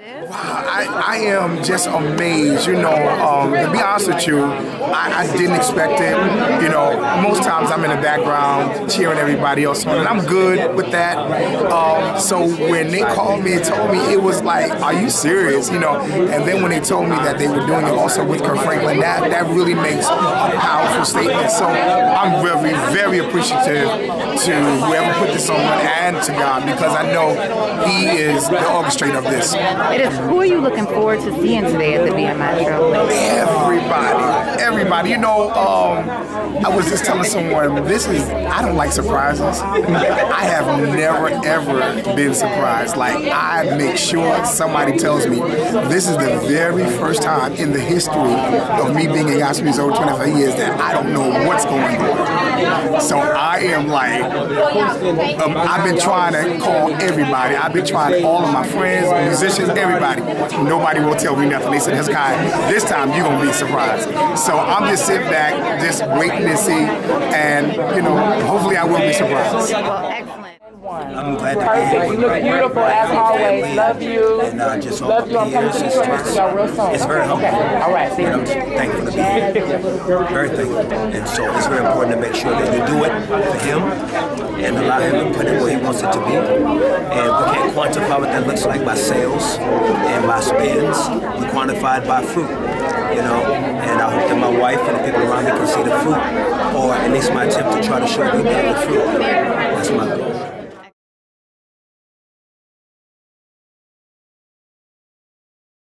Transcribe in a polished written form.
Wow, I am just amazed, you know, to be honest with you, I didn't expect it. You know, most times I'm in the background cheering everybody else on, and I'm good with that. So when they called me and told me, it was like, are you serious, you know? And then when they told me that they were doing it also with Kirk Franklin, that really makes a powerful statement. So I'm very, very appreciative to whoever put this on and to God, because I know He is the orchestrator of this. It is. Who are you looking forward to seeing today at the BMI show? Everybody. You know, I was just telling someone, I don't like surprises. I have never, ever been surprised. Like, I make sure somebody tells me this is the very first time in the history of me being in gospel music over 25 years that I don't know what's going on. So I am like, I've been trying to call everybody. I've been trying all of my friends, musicians, everybody. Nobody will tell me nothing. They said, Hezekiah, this time you're going to be surprised. So I'm just sitting back, just waiting to see, and, you know, hopefully I will be surprised. Well, excellent. I'm glad to be here. You look beautiful as always. Love you. And just love you. I'm coming to the show real soon. It's very humbling. Okay. All right. See I'm you. thankful to be here. Very thankful. And so it's very important to make sure that you do it for Him and allow Him to put it where He wants it to be. And we can't quantify what that looks like by sales and by spends. We quantify it by fruit. You know, and I hope that my wife and the people around me can see the fruit, or at least my attempt to try to show them the fruit. That's my goal.